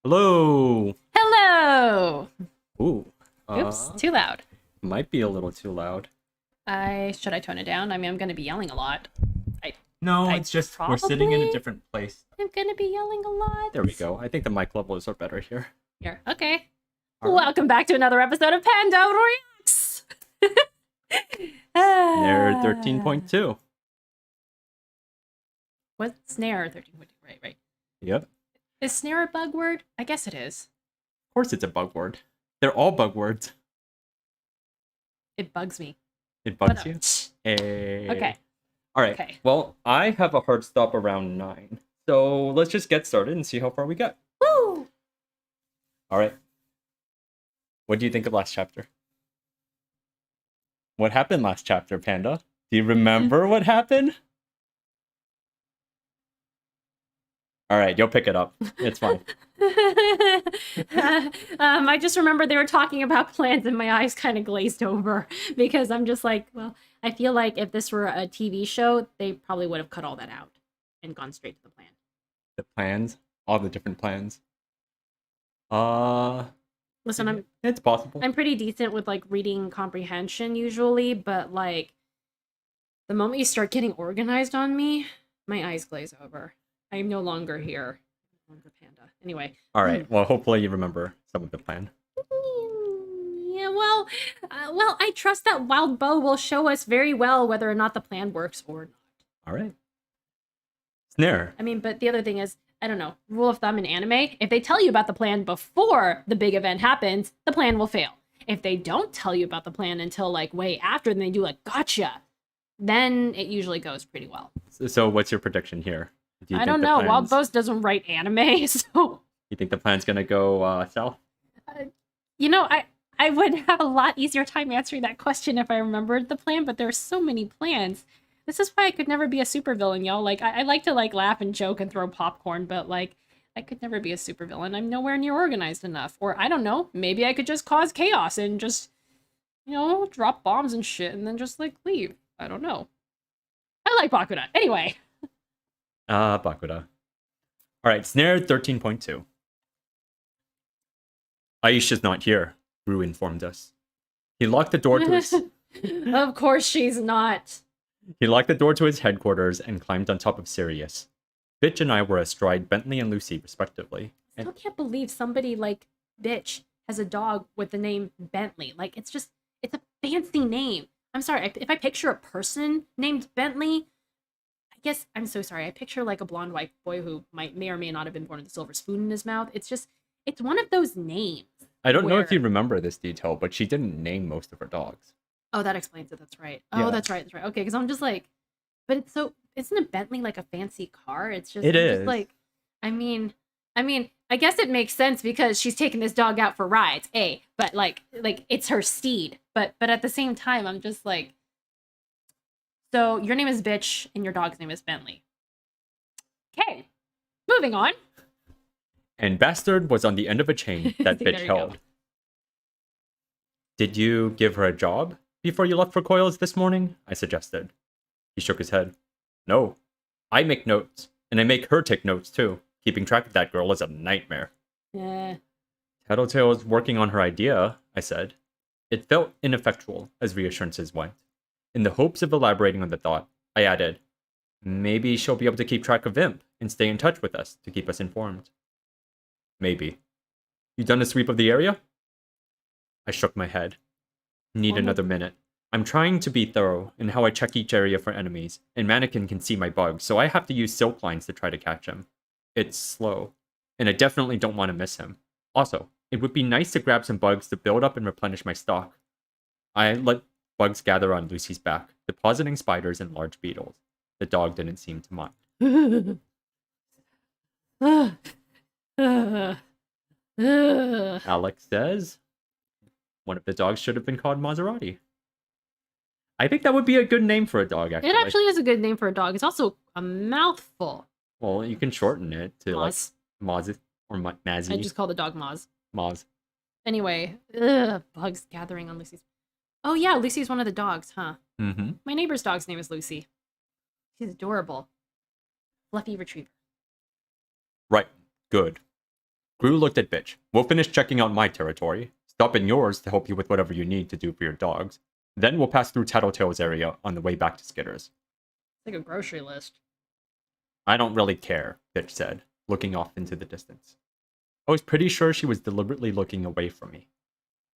Hello. Hello! Ooh. Oops, too loud. Might be a little too loud. Should I tone it down? I mean, I'm gonna be yelling a lot. I No, I it's just we're sitting in a probably different place. am gonna be yelling a lot. There we go. I think the mic levels are better here. Here, okay. All right. Welcome back to another episode of Panda Reaccs. Snare Ah. 13.2. What snare 13.2? Right. Yep. Of Is snare a bug word? I guess it is. course it's a bug word. They're all bug words. It bugs me. It But, bugs you? Hey. okay. All right. Okay. Well, I have a hard stop around 9. So let's just get started and see how far we get. Woo! All right. What do you think of last chapter? What happened last chapter, Panda? Do you remember what happened? All right, you'll pick it up. It's fine. I just remember they were talking about plans and my eyes kind of glazed over because I'm just like, well, I feel like if this were a TV show, they probably would have cut all that out and gone straight to the plan. The plans, all the different plans. Uh, Listen, it's possible. I'm pretty decent with like reading comprehension usually, but like the moment you start getting organized on me, my eyes glaze over. I'm no longer here. No longer Panda. Anyway. All right. Well, hopefully you remember some of the plan. Yeah, well, I trust that Wildbow will show us very well whether or not the plan works or not. All right. Snare. I mean, but the other thing is, I don't know, rule of thumb in anime, if they tell you about the plan before the big event happens, the plan will fail. If they don't tell you about the plan until like way after, then they do like gotcha, then it usually goes pretty well. So what's your prediction here? Do you I think don't the know. plans- Wildbow doesn't write anime, so You think the plan's gonna go south? you know, I would have a lot easier time answering that question if I remembered the plan, but there are so many plans. This is why I could never be a supervillain, y'all. Like, I like to, like, laugh and joke and throw popcorn, but, like, I could never be a supervillain. I'm nowhere near organized enough. Or, I don't know, maybe I could just cause chaos and just, drop bombs and shit and then just, like, leave. I don't know. I like Bakuda. Anyway. Bakuda. All right, Snare 13.2. Aisha's not here, Rue informed us. He locked the door to his... Of course she's not. He locked the door to his headquarters and climbed on top of Sirius. Bitch and I were astride Bentley and Lucy, respectively. I still can't believe somebody like Bitch has a dog with the name Bentley. Like, it's a fancy name. I'm sorry, if I picture a person named Bentley, I guess, I'm so sorry, I picture like a blonde white boy who may or may not have been born with a silver spoon in his mouth. It's one of those names. I don't know if where- you remember this detail, but she didn't name most of her dogs. Oh, that explains it, that's right. Yeah. Oh, that's right. Okay, because I'm just like, but isn't a Bentley like a fancy car? It's just, It I'm is. just like, I mean, I guess it makes sense because she's taking this dog out for rides, but like it's her steed. But at the same time, I'm just like, so your name is Bitch and your dog's name is Bentley. Okay, moving on. And Bastard was on the end of a chain that There bitch you go. held. Did you give her a job before you left for Coils this morning? I suggested. He shook his head. No. I make notes, and I make her take notes too. Keeping track of that girl is a nightmare. Yeah. Tattletale's working on her idea, I said. It felt ineffectual as reassurances went. In the hopes of elaborating on the thought, I added, maybe she'll be able to keep track of Imp and stay in touch with us to keep us informed. Maybe. You done a sweep of the area? I shook my head. Need another minute. I'm trying to be thorough in how I check each area for enemies, and Mannequin can see my bugs, so I have to use silk lines to try to catch him. It's slow, and I definitely don't want to miss him. Also, it would be nice to grab some bugs to build up and replenish my stock. I let bugs gather on Lucy's back, depositing spiders and large beetles. The dog didn't seem to mind. Alex says, one of the dogs should have been called Maserati. I think that would be a good name for a dog, actually. It actually is a good name for a dog. It's also a mouthful. Well, you can shorten it to Moz. like Moz or Mazzy. I just call the dog Moz. Moz. Anyway, bugs gathering on Lucy's. Oh yeah, Lucy's one of the dogs, huh? Mm-hmm. My neighbor's dog's name is Lucy. She's adorable. Fluffy retriever. Right. Good. Gru looked at Bitch. We'll finish checking out my territory. Stop in yours to help you with whatever you need to do for your dogs. Then we'll pass through Tattletale's area on the way back to Skitter's. Like a grocery list. I don't really care, Bitch said, looking off into the distance. I was pretty sure she was deliberately looking away from me.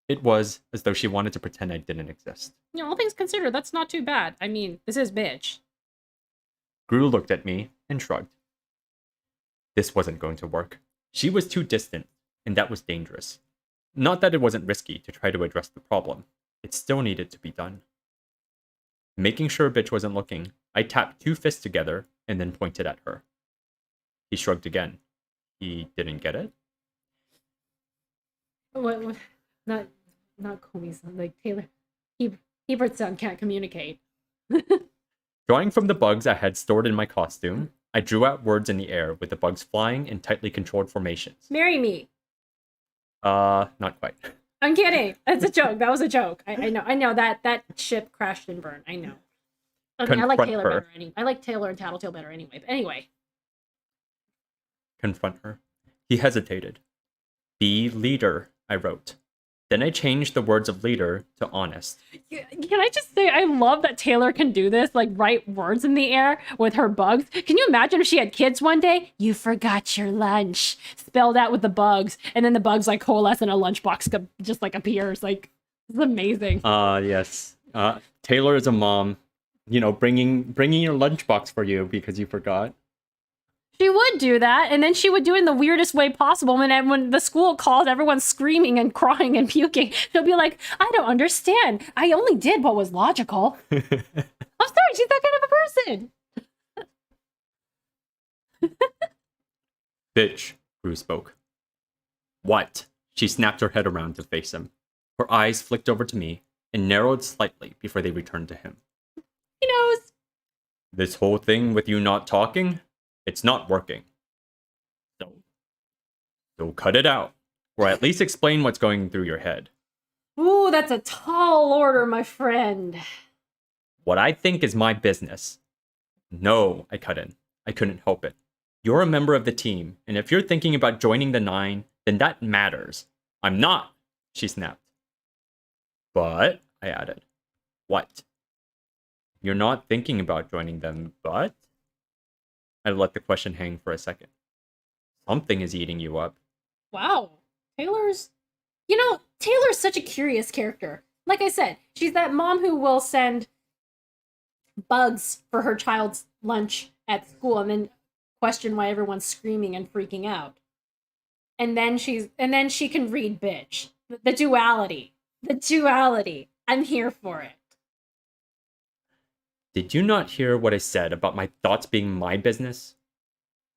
It was as though she wanted to pretend I didn't exist. You know, all things considered, that's not too bad. I mean, this is Bitch. Gru looked at me and shrugged. This wasn't going to work. She was too distant, and that was dangerous. Not that it wasn't risky to try to address the problem. It still needed to be done. Making sure Bitch wasn't looking, I tapped 2 fists together and then pointed at her. He shrugged again. He didn't get it? What? Not Komi's son, like Taylor. Hebert's son can't communicate. Drawing from the bugs I had stored in my costume, I drew out words in the air with the bugs flying in tightly controlled formations. Marry me. Not quite. I'm kidding. That's a joke. That was a joke. I know that ship crashed and burned. I know. Okay, I like Confront Taylor her. better anyway. I like Taylor and Tattletale better anyway. But anyway. Confront her. He hesitated. Be leader, I wrote. Then I changed the words of leader to honest. Can I just say, I love that Taylor can do this, like write words in the air with her bugs. Can you imagine if she had kids one day? You forgot your lunch. Spelled out with the bugs. And then the bugs like coalesce in a lunchbox just like appears. Like, it's amazing. Yes. Taylor is a mom, you know, bringing your lunchbox for you because you forgot. She would do that, and then she would do it in the weirdest way possible. And when the school calls, everyone's screaming and crying and puking. She'll be like, I don't understand. I only did what was logical. I'm sorry, she's that kind of a person. Bitch, Gru spoke. What? She snapped her head around to face him. Her eyes flicked over to me and narrowed slightly before they returned to him. He knows. This whole thing with you not talking? It's not working. So cut it out, or at least explain what's going through your head. Ooh, that's a tall order, my friend. What I think is my business. No, I cut in. I couldn't help it. You're a member of the team, and if you're thinking about joining the 9, then that matters. I'm not, she snapped. But, I added. What? You're not thinking about joining them, but? I let the question hang for a second. Something is eating you up. Wow. Taylor's such a curious character. Like I said, she's that mom who will send bugs for her child's lunch at school and then question why everyone's screaming and freaking out. And then she can read Bitch. The duality. The duality. I'm here for it. Did you not hear what I said about my thoughts being my business?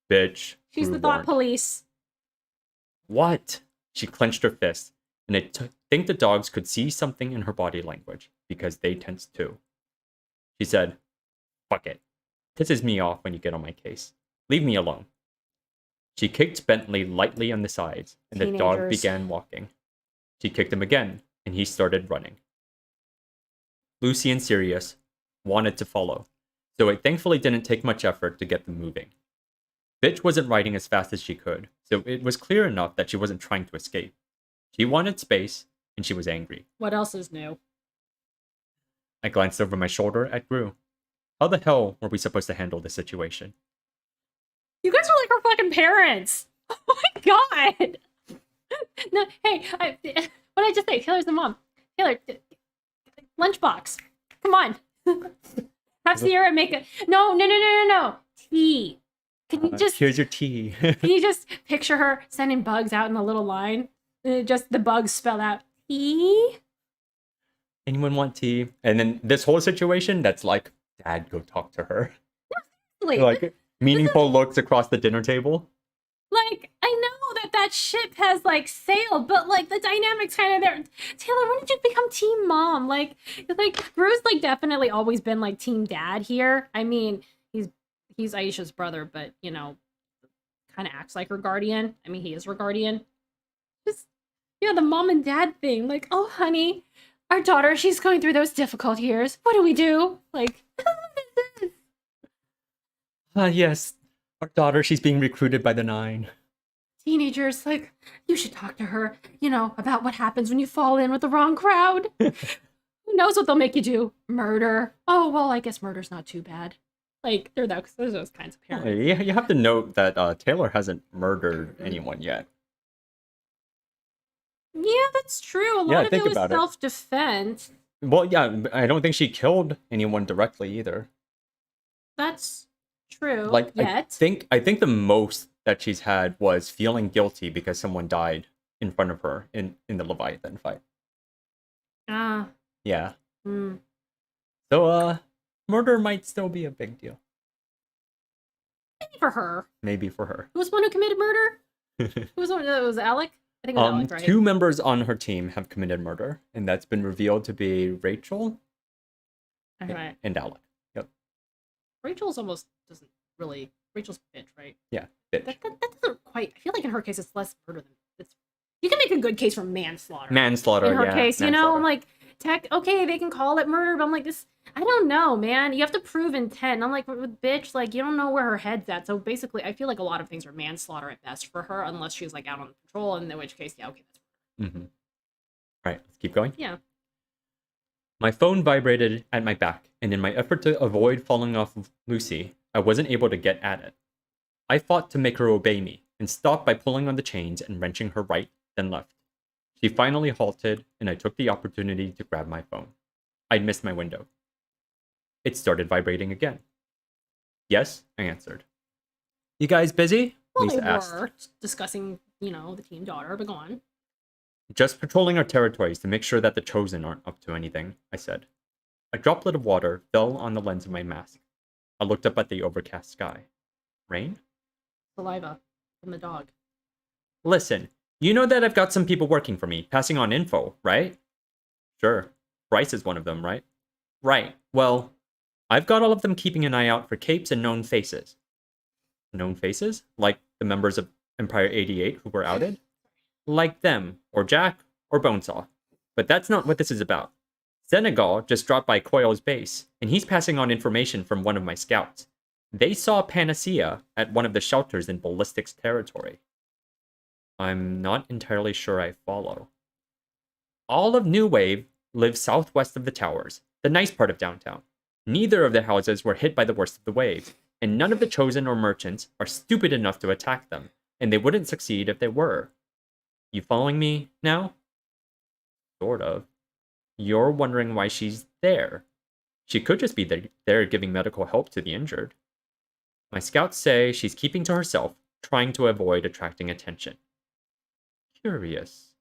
Bitch. She's Gru the thought warned. police. What? She clenched her fist, and I think the dogs could see something in her body language, because they tensed too. She said, fuck it. Pisses me off when you get on my case. Leave me alone. She kicked Bentley lightly on the sides, and the dog Teenagers. began walking. She kicked him again, and he started running. Lucy and Sirius wanted to follow, so it thankfully didn't take much effort to get them moving. Bitch wasn't riding as fast as she could, so it was clear enough that she wasn't trying to escape. She wanted space, and she was angry. What else is new? I glanced over my shoulder at Gru. How the hell were we supposed to handle this situation? You guys are like her fucking parents. Oh my god. No, hey, what did I just say? Taylor's the mom. Taylor, lunchbox. Come on. Have Sierra make a no. Tea. Can you just Here's your tea. can you just picture her sending bugs out in a little line? Just the bugs spell out tea. Anyone want tea? And then this whole situation, that's like, Dad, go talk to her. Like meaningful looks across the dinner table. Like, I know that ship has, like, sailed, but, like, the dynamics kind of there. Taylor, when did you become team mom? Like, Gru's, like, definitely always been, like, team dad here. I mean, he's Aisha's brother, but, you know, kind of acts like her guardian. I mean, he is her guardian. Just, you know, the mom and dad thing. Like, oh, honey, our daughter, she's going through those difficult years. What do we do? Like, Yes. Our daughter, she's being recruited by the 9. teenagers. Like, you should talk to her, about what happens when you fall in with the wrong crowd. Who knows what they'll make you do? Murder. Oh, well, I guess murder's not too bad. Like, there's those kinds of parents. Yeah, you have to note that Taylor hasn't murdered anyone yet. Yeah, that's true. A lot of it was self-defense. Well, yeah, I don't think she killed anyone directly either. That's true. Like, I think the most that she's had was feeling guilty because someone died in front of her in the Leviathan fight. Ah. Yeah. So, murder might still be a big deal. Maybe for her. Maybe for her. Who was the one who committed murder? Who was the one? It was Alec? I think it was Alec, right? 2 members on her team have committed murder, and that's been revealed to be Rachel and Alec. Yep. Rachel's almost doesn't really... Rachel's bitch, right? Yeah, bitch. That doesn't quite... I feel like in her case, it's less murder than... You can make a good case for manslaughter. Manslaughter, in her case, manslaughter. I'm like, okay, they can call it murder, but I'm like, this... I don't know, man. You have to prove intent. And I'm like, with bitch, like, you don't know where her head's at. So basically, I feel like a lot of things are manslaughter at best for her, unless she's, like, out on patrol, in which case, yeah, okay, that's murder. All right, let's keep going. Yeah. My phone vibrated at my back, and in my effort to avoid falling off of Lucy, I wasn't able to get at it. I fought to make her obey me, and stopped by pulling on the chains and wrenching her right, then left. She finally halted, and I took the opportunity to grab my phone. I'd missed my window. It started vibrating again. Yes, I answered. You guys busy? Well, Lisa they asked. were discussing, the teen daughter, but go on. Just patrolling our territories to make sure that the Chosen aren't up to anything, I said. A droplet of water fell on the lens of my mask. I looked up at the overcast sky. Rain? Saliva from the dog. Listen, you know that I've got some people working for me, passing on info, right? Sure. Bryce is one of them, right? Right. Well, I've got all of them keeping an eye out for capes and known faces. Known faces? Like the members of Empire 88 who were outed? Like them, or Jack, or Bonesaw. But that's not what this is about. Senegal just dropped by Coyle's base, and he's passing on information from one of my scouts. They saw Panacea at one of the shelters in Ballistics territory. I'm not entirely sure I follow. All of New Wave lives southwest of the towers, the nice part of downtown. Neither of their houses were hit by the worst of the waves, and none of the Chosen or merchants are stupid enough to attack them, and they wouldn't succeed if they were. You following me now? Sort of. You're wondering why she's there. She could just be there giving medical help to the injured. My scouts say she's keeping to herself, trying to avoid attracting attention. Curious.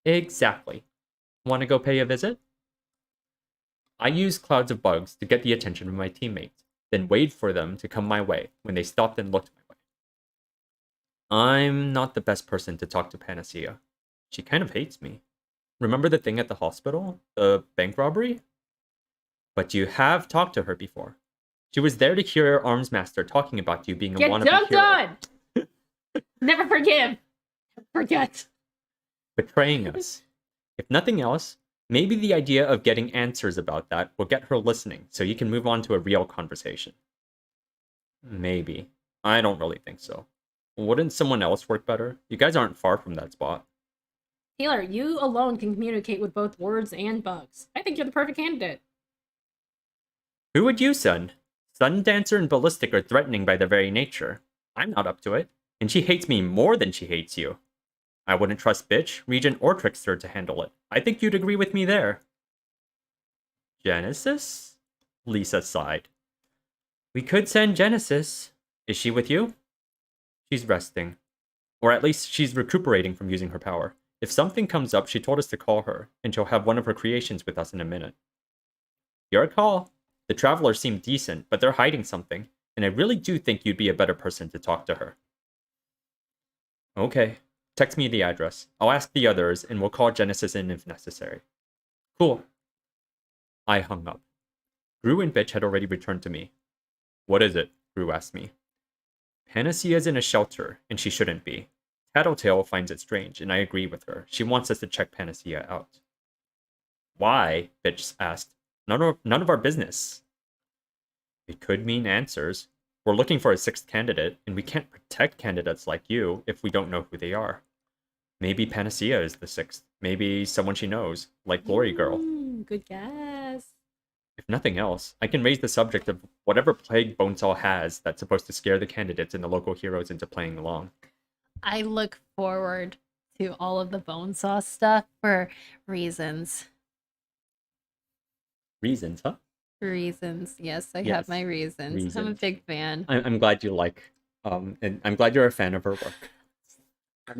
Exactly. Want to go pay a visit? I used clouds of bugs to get the attention of my teammates, then wait for them to come my way when they stopped and looked my way. I'm not the best person to talk to Panacea. She kind of hates me. Remember the thing at the hospital? The bank robbery? But you have talked to her before. She was there to hear your arms master talking about you being a wannabe hero. Never forgive. Forget. Betraying us. If nothing else, maybe the idea of getting answers about that will get her listening so you can move on to a real conversation. Maybe. I don't really think so. Wouldn't someone else work better? You guys aren't far from that spot. Taylor, you alone can communicate with both words and bugs. I think you're the perfect candidate. Who would you send? Sundancer and Ballistic are threatening by their very nature. I'm not up to it, and she hates me more than she hates you. I wouldn't trust Bitch, Regent, or Trickster to handle it. I think you'd agree with me there. Genesis? Lisa sighed. We could send Genesis. Is she with you? She's resting. Or at least she's recuperating from using her power. If something comes up, she told us to call her, and she'll have one of her creations with us in a minute. Your call. The travelers seem decent, but they're hiding something, and I really do think you'd be a better person to talk to her. Okay. Text me the address. I'll ask the others, and we'll call Genesis in if necessary. Cool. I hung up. Gru and Bitch had already returned to me. What is it? Gru asked me. Panacea's in a shelter, and she shouldn't be. Tattletale finds it strange, and I agree with her. She wants us to check Panacea out. Why? Bitch asked. None of our business. It could mean answers. We're looking for a sixth candidate, and we can't protect candidates like you if we don't know who they are. Maybe Panacea is the sixth. Maybe someone she knows, like Glory Girl. Good guess. If nothing else, I can raise the subject of whatever plague Bonesaw has that's supposed to scare the candidates and the local heroes into playing along. I look forward to all of the Bonesaw stuff for reasons. Reasons, huh? Reasons. Yes, I Yes, have my reasons. I'm a reasons. big fan. I'm glad you like, and I'm glad you're a fan of her work. But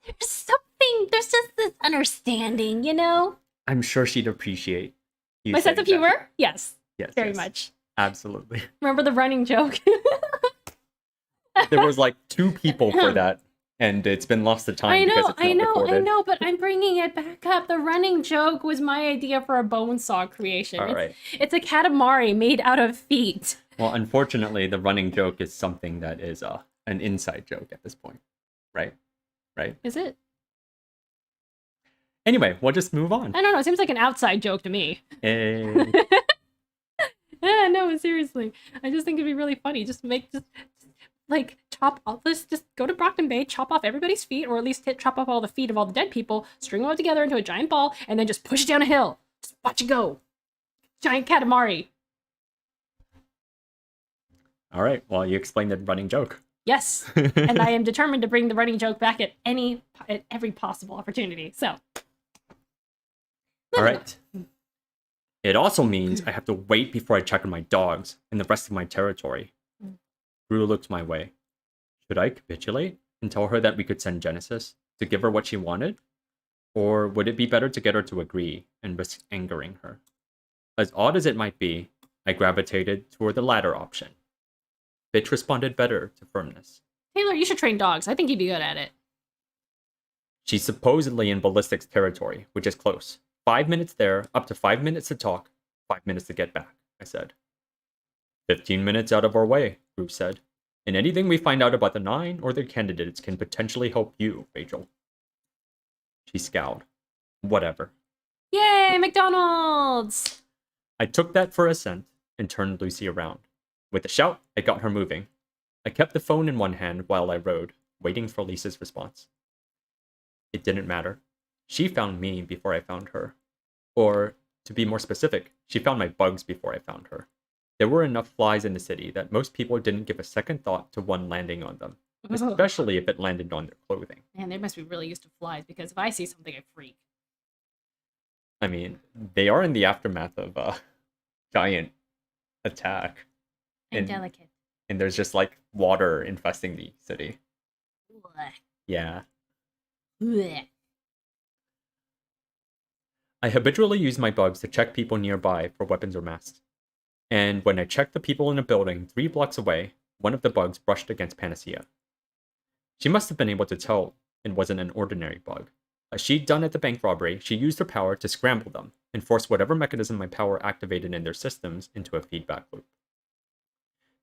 there's something, there's just this understanding, you know? I'm sure she'd appreciate you My sense saying of that. humor? Yes, Yes, very yes. much. Absolutely. Remember the running joke? There was like 2 people for that, and it's been lost to time because it's not recorded. I know, but I'm bringing it back up. The running joke was my idea for a Bonesaw creation. All right. It's a Katamari made out of feet. Well, unfortunately, the running joke is something that is an inside joke at this point, right? Right. Is it? Anyway, we'll just move on. I don't know. It seems like an outside joke to me. Eh, Yeah, no, seriously. I just think it'd be really funny. Just like chop off. Let's just go to Brockton Bay, chop off everybody's feet, or at least chop off all the feet of all the dead people, string them all together into a giant ball, and then just push it down a hill. Just watch it go. Giant Katamari. all right. Well, you explained the running joke. Yes, and I am determined to bring the running joke back at every possible opportunity. So, All right. It also means I have to wait before I check on my dogs and the rest of my territory. Rue looked my way. Should I capitulate and tell her that we could send Genesis to give her what she wanted? Or would it be better to get her to agree and risk angering her? As odd as it might be, I gravitated toward the latter option. Bitch responded better to firmness. Taylor, you should train dogs. I think you'd be good at it. She's supposedly in ballistics territory, which is close. 5 minutes there, up to 5 minutes to talk, 5 minutes to get back, I said. 15 minutes out of our way, Rube said. And anything we find out about the 9 or their candidates can potentially help you, Rachel. She scowled. Whatever. Yay, McDonald's! I took that for assent and turned Lucy around. With a shout, I got her moving. I kept the phone in one hand while I rode, waiting for Lisa's response. It didn't matter. She found me before I found her. Or, to be more specific, she found my bugs before I found her. There were enough flies in the city that most people didn't give a second thought to one landing on them, especially if it landed on their clothing. Man, they must be really used to flies, because if I see something, I freak. I mean, they are in the aftermath of a giant attack. And delicate. And there's just like water infesting the city. Blech. Yeah. Blech. I habitually use my bugs to check people nearby for weapons or masks. And when I checked the people in a building 3 blocks away, one of the bugs brushed against Panacea. She must have been able to tell it wasn't an ordinary bug. As she'd done at the bank robbery, she used her power to scramble them and force whatever mechanism my power activated in their systems into a feedback loop.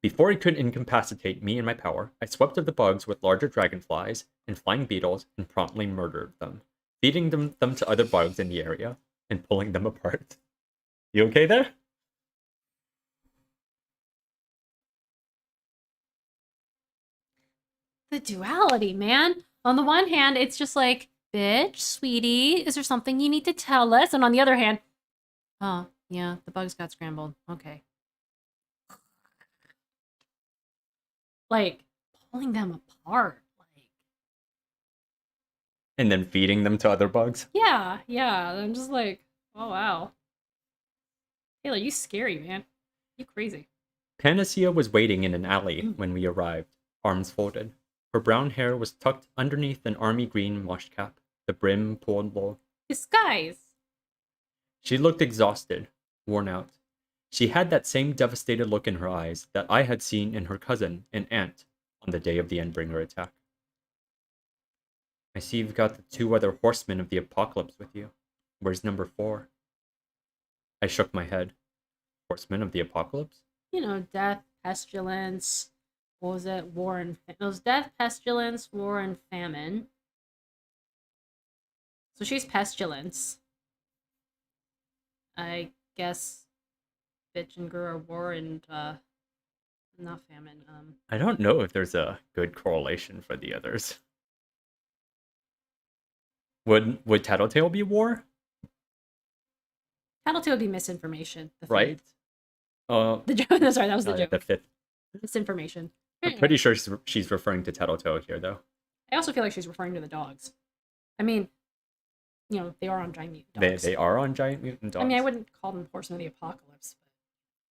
Before it could incapacitate me and my power, I swept up the bugs with larger dragonflies and flying beetles and promptly murdered them, feeding them to other bugs in the area and pulling them apart. You okay there? The duality, man. On the one hand, it's just like, bitch, sweetie, is there something you need to tell us? And on the other hand, oh, yeah, the bugs got scrambled. Okay. Like, pulling them apart. Like, And then feeding them to other bugs? yeah. I'm just like, oh, wow. Taylor, you scary, man. You crazy. Panacea was waiting in an alley when we arrived, arms folded. Her brown hair was tucked underneath an army green wash cap, the brim pulled low. Disguise. She looked exhausted, worn out. She had that same devastated look in her eyes that I had seen in her cousin and aunt on the day of the Endbringer attack. I see you've got the 2 other horsemen of the apocalypse with you. Where's number 4? I shook my head. Horsemen of the apocalypse? You know, death, pestilence, what was it? War and... It was death, pestilence, war, and famine. So she's pestilence. I guess bitch and Guru are war and Not famine. I don't know if there's a good correlation for the others. Would Tattletale be war? Tattletale would be misinformation. The Right? fifth. The No, sorry, that was the joke. the fifth. Misinformation. I'm pretty sure she's referring to Tattletale here, though. I also feel like she's referring to the dogs. I mean, they are on giant mutant dogs. They are on giant mutant dogs. I mean, I wouldn't call them Horsemen of the Apocalypse.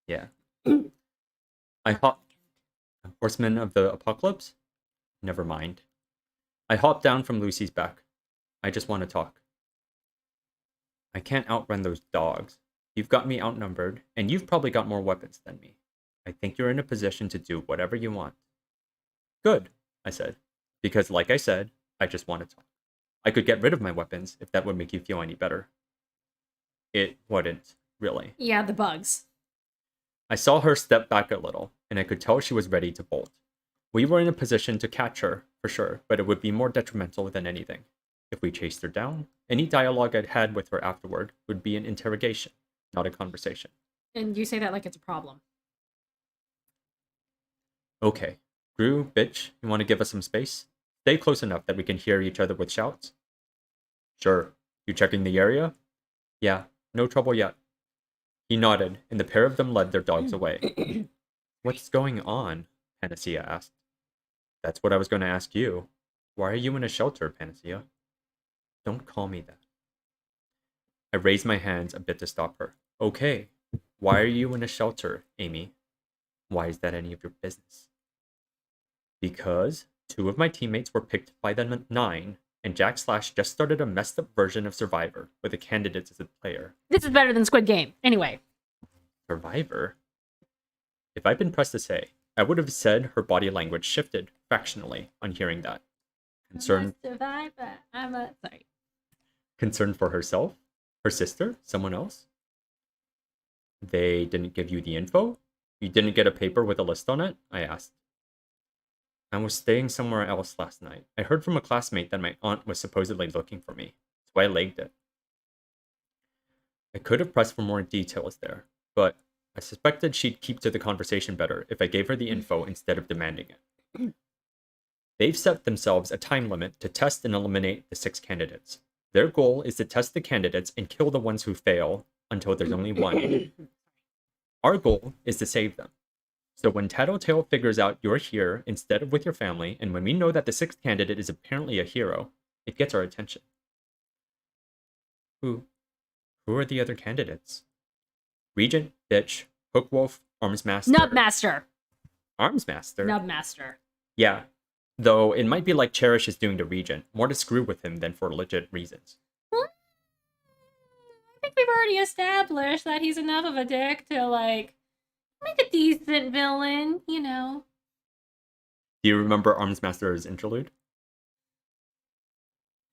Yeah. Horsemen of the Apocalypse? Never mind. I hopped down from Lucy's back. I just want to talk. I can't outrun those dogs. You've got me outnumbered, and you've probably got more weapons than me. I think you're in a position to do whatever you want. Good, I said. Because like I said, I just want to talk. I could get rid of my weapons if that would make you feel any better. It wouldn't, really. Yeah, the bugs. I saw her step back a little, and I could tell she was ready to bolt. We were in a position to catch her, for sure, but it would be more detrimental than anything. If we chased her down, any dialogue I'd had with her afterward would be an interrogation, not a conversation. And you say that like it's a problem. Okay. Gru, bitch, you want to give us some space? Stay close enough that we can hear each other with shouts? Sure. You checking the area? Yeah, no trouble yet. He nodded, and the pair of them led their dogs away. What's going on? Panacea asked. That's what I was going to ask you. Why are you in a shelter, Panacea? Don't call me that. I raised my hands a bit to stop her. Okay, why are you in a shelter, Amy? Why is that any of your business? Because 2 of my teammates were picked by the 9, and Jack Slash just started a messed up version of Survivor with the candidates as a player. This is better than Squid Game. Anyway. Survivor? If I'd been pressed to say, I would have said her body language shifted fractionally on hearing that. Concerned. I'm a survivor. Sorry. Concerned for herself? Her sister? Someone else? They didn't give you the info? You didn't get a paper with a list on it? I asked. I was staying somewhere else last night. I heard from a classmate that my aunt was supposedly looking for me, so I legged it. I could have pressed for more details there, but I suspected she'd keep to the conversation better if I gave her the info instead of demanding it. They've set themselves a time limit to test and eliminate the 6 candidates. Their goal is to test the candidates and kill the ones who fail until there's only one. Our goal is to save them. So when Tattletale figures out you're here instead of with your family, and when we know that the 6th candidate is apparently a hero, it gets our attention. Who are the other candidates? Regent, Bitch, Hookwolf, Armsmaster. Nubmaster. Armsmaster? Nubmaster. Yeah. Though it might be like Cherish is doing to Regent, more to screw with him than for legit reasons. I think we've already established that he's enough of a dick to, like, make a decent villain, you know. Do you remember Armsmaster's interlude?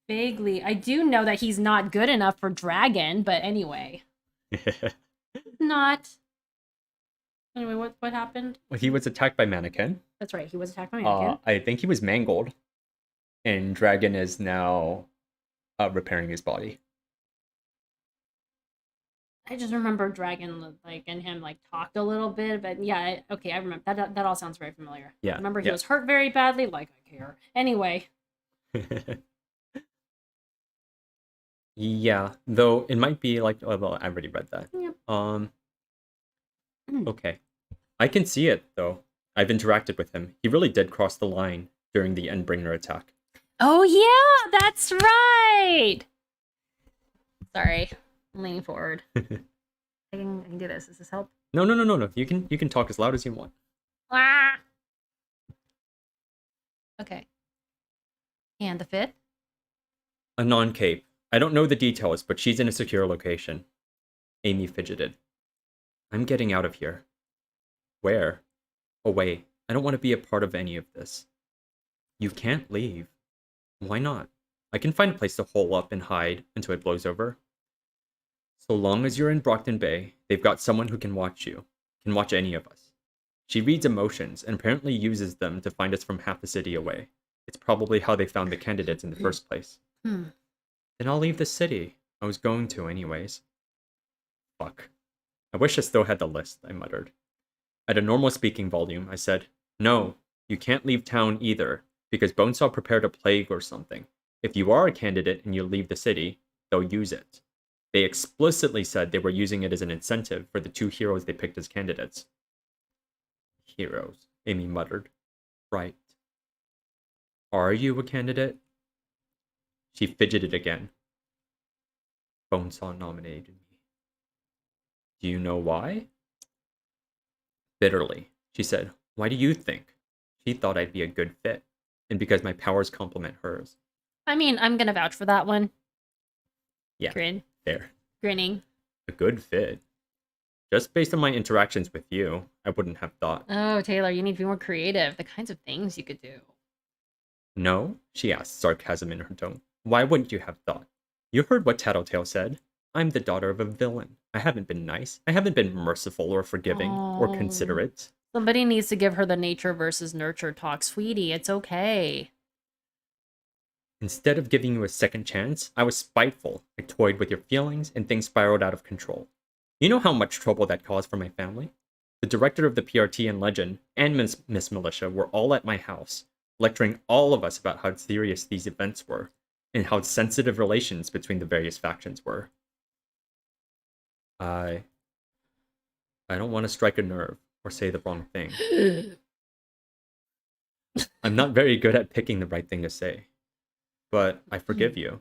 Vaguely. I do know that he's not good enough for Dragon, but anyway. Not. Anyway, what happened? Well, he was attacked by Mannequin. That's right, he was attacked by Mannequin. I think he was mangled. And Dragon is now repairing his body. I just remember Dragon, like, and him, like, talked a little bit, but yeah, okay, I remember. That all sounds very familiar. Yeah. I remember he was hurt very badly, like I care. Anyway. Yeah, though it might be like, oh, well, I already read that. Yep. Okay. I can see it, though. I've interacted with him. He really did cross the line during the Endbringer attack. Oh, yeah, that's right! Sorry. I'm leaning forward. I can do this. Does this help? No. You can talk as loud as you want. Ah! Okay. And the 5th? A non-cape. I don't know the details, but she's in a secure location. Amy fidgeted. I'm getting out of here. Where? Away. I don't want to be a part of any of this. You can't leave. Why not? I can find a place to hole up and hide until it blows over. So long as you're in Brockton Bay, they've got someone who can watch you. Can watch any of us. She reads emotions and apparently uses them to find us from half the city away. It's probably how they found the candidates in the first place. Then I'll leave the city. I was going to anyways. Fuck. I wish I still had the list, I muttered. At a normal speaking volume, I said, "No, you can't leave town either, because Bonesaw prepared a plague or something. If you are a candidate and you leave the city, they'll use it." They explicitly said they were using it as an incentive for the 2 heroes they picked as candidates. Heroes, Amy muttered. Right. Are you a candidate? She fidgeted again. Bonesaw nominated me. Do you know why? Bitterly, she said, "Why do you think?" She thought I'd be a good fit, and because my powers complement hers. I mean, I'm gonna vouch for that one. Yeah, Grin. fair. Grinning. A good fit. Just based on my interactions with you, I wouldn't have thought. Oh, Taylor, you need to be more creative. The kinds of things you could do. No? She asked, sarcasm in her tone. Why wouldn't you have thought? You heard what Tattletale said. I'm the daughter of a villain. I haven't been nice. I haven't been merciful or forgiving or Oh. considerate. Somebody needs to give her the nature versus nurture talk. Sweetie, it's okay. Instead of giving you a second chance, I was spiteful. I toyed with your feelings, and things spiraled out of control. You know how much trouble that caused for my family? The director of the PRT and Legend, and Miss Militia were all at my house, lecturing all of us about how serious these events were, and how sensitive relations between the various factions were. I don't want to strike a nerve or say the wrong thing. I'm not very good at picking the right thing to say. But I forgive you.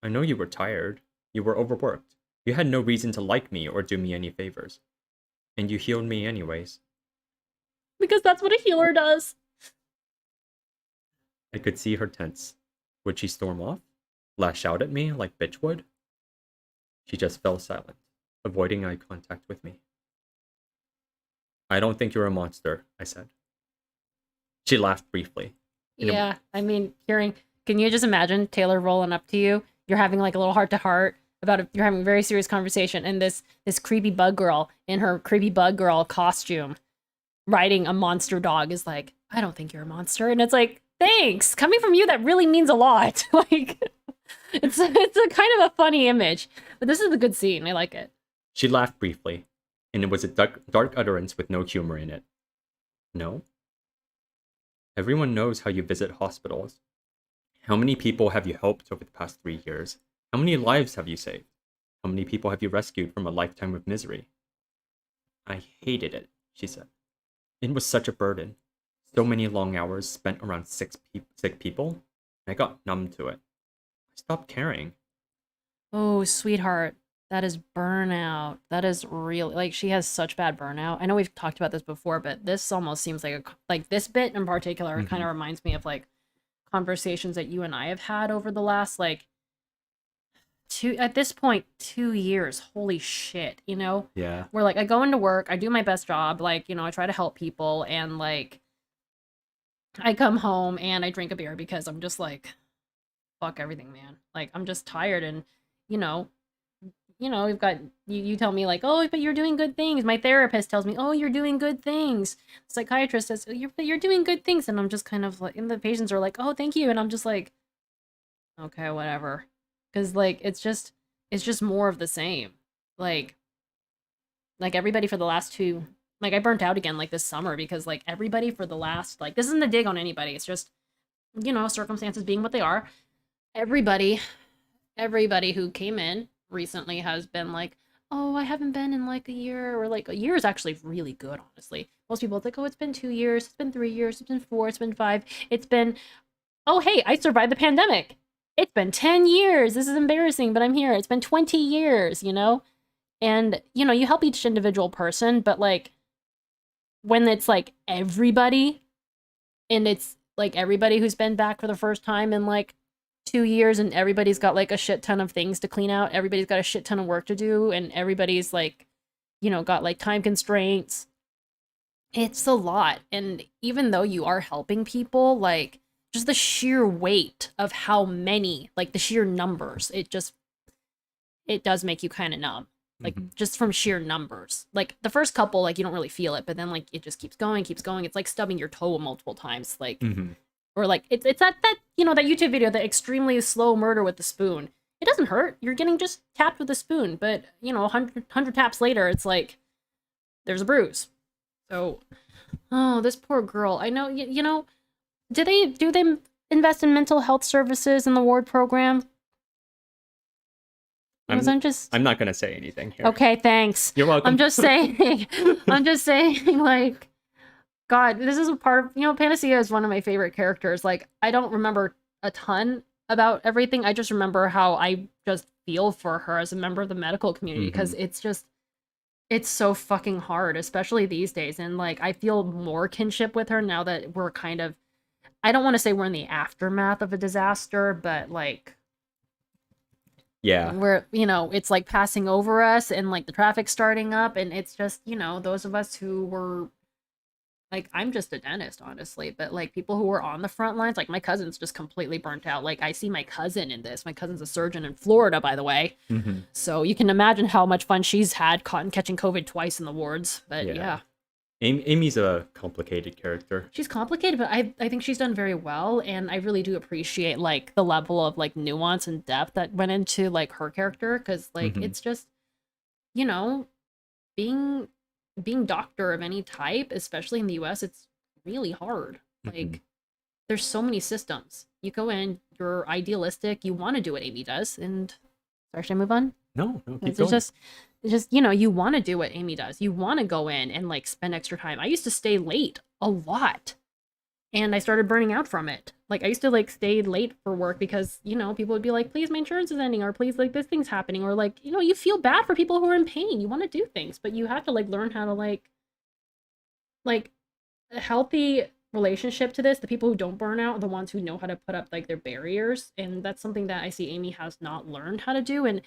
I know you were tired. You were overworked. You had no reason to like me or do me any favors. And you healed me anyways. Because that's what a healer does. I could see her tense. Would she storm off? Lash out at me like bitch would? She just fell silent, avoiding eye contact with me. I don't think you're a monster, I said. She laughed briefly. Yeah, I mean, can you just imagine Taylor rolling up to you? You're having like a little heart-to-heart you're having a very serious conversation, and this creepy bug girl in her creepy bug girl costume riding a monster dog is like, I don't think you're a monster. And it's like, thanks. Coming from you, that really means a lot. Like, it's a kind of a funny image. But this is a good scene. I like it. She laughed briefly, and it was a dark utterance with no humor in it. No? Everyone knows how you visit hospitals. How many people have you helped over the past 3 years? How many lives have you saved? How many people have you rescued from a lifetime of misery? I hated it, she said. It was such a burden. So many long hours spent around sick people. I got numb to it. I stopped caring. Oh, sweetheart. That is burnout. That is real. Like, she has such bad burnout. I know we've talked about this before, but this almost seems like this bit in particular kind of reminds me of like conversations that you and I have had over the last like at this point 2 years. Holy shit, you know? Yeah. Where like I go into work, I do my best job, like, you know, I try to help people, and like I come home and I drink a beer because I'm just like, fuck everything, man. Like, I'm just tired. And you know, we've got you tell me like, oh, but you're doing good things. My therapist tells me, oh, you're doing good things. Psychiatrist says, you're doing good things. And I'm just kind of like, and the patients are like, oh, thank you. And I'm just like, okay, whatever. Because like it's just more of the same. Like everybody for the last 2, like I burnt out again like this summer because like everybody for the last, like, this isn't a dig on anybody. It's just, you know, circumstances being what they are. Everybody who came in recently has been like, oh, I haven't been in like a year, or like a year is actually really good, honestly. Most people it's like, oh, it's been 2 years, it's been 3 years, it's been 4, it's been 5, it's been, oh, hey, I survived the pandemic. It's been 10 years. This is embarrassing, but I'm here. It's been 20 years, you know? And, you know, you help each individual person, but like when it's like everybody, and it's like everybody who's been back for the first time in like 2 years, and everybody's got like a shit ton of things to clean out, everybody's got a shit ton of work to do, and everybody's like, you know, got like time constraints. It's a lot. And even though you are helping people, like just the sheer weight of how many, like the sheer numbers, it does make you kind of numb. Like just from sheer numbers. Like the first couple, like you don't really feel it, but then like it just keeps going. It's like stubbing your toe multiple times. Like or like it's that you know, that YouTube video, the extremely slow murder with the spoon. It doesn't hurt. You're getting just tapped with a spoon, but you know, 100 taps later, it's like there's a bruise. So, oh, this poor girl. I know, you know, do they invest in mental health services in the ward program? Because I'm not gonna say anything here. Okay, thanks. You're welcome. I'm just saying, I'm just saying, like, God, this is a part of, Panacea is one of my favorite characters. Like, I don't remember a ton about everything. I just remember how I just feel for her as a member of the medical community because it's so fucking hard, especially these days. And like, I feel more kinship with her now that we're kind of, I don't want to say we're in the aftermath of a disaster, but like, Yeah. we're, it's like passing over us and like the traffic starting up. And it's just, those of us who were like, I'm just a dentist, honestly, but like people who were on the front lines, like my cousin's just completely burnt out. Like I see my cousin in this. My cousin's a surgeon in Florida, by the way. So you can imagine how much fun she's had catching COVID twice in the wards. But yeah. Amy's a complicated character. She's complicated, but I think she's done very well, and I really do appreciate like the level of like nuance and depth that went into like her character, because like it's just, being doctor of any type, especially in the US, it's really hard. Like there's so many systems. You go in, you're idealistic, you want to do what Amy does, and sorry, should I move on? No, keep It's going. just you want to do what Amy does. You want to go in and like spend extra time. I used to stay late a lot, and I started burning out from it. Like I used to like stay late for work because people would be like, please, my insurance is ending, or please, like this thing's happening, or like you feel bad for people who are in pain. You want to do things, but you have to like learn how to like a healthy relationship to this. The people who don't burn out are the ones who know how to put up like their barriers, and that's something that I see Amy has not learned how to do. And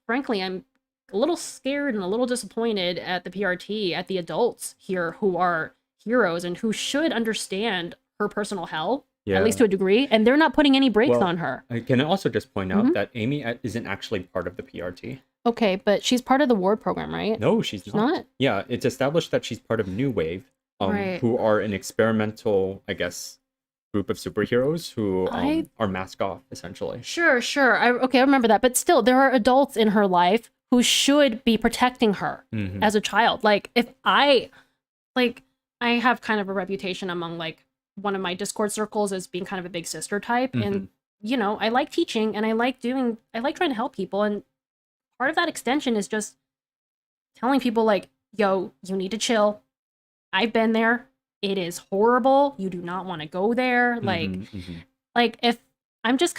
frankly, I'm a little scared and a little disappointed at the PRT, at the adults here who are heroes and who should understand her personal hell, at least to a degree, and they're not putting any brakes on her. I can also just point out that Amy isn't actually part of the PRT. Okay, but she's part of the ward program, right? No, she's not. Yeah, it's established that she's part of New Wave, who are an experimental, I guess, group of superheroes who are mask off, essentially. Sure. I remember that. But still, there are adults in her life who should be protecting her as a child. Like, if I have kind of a reputation among, like, one of my Discord circles as being kind of a big sister type. And, I like teaching and I like trying to help people. And part of that extension is just telling people, like, yo, you need to chill. I've been there. It is horrible. You do not want to go there. Like if I'm just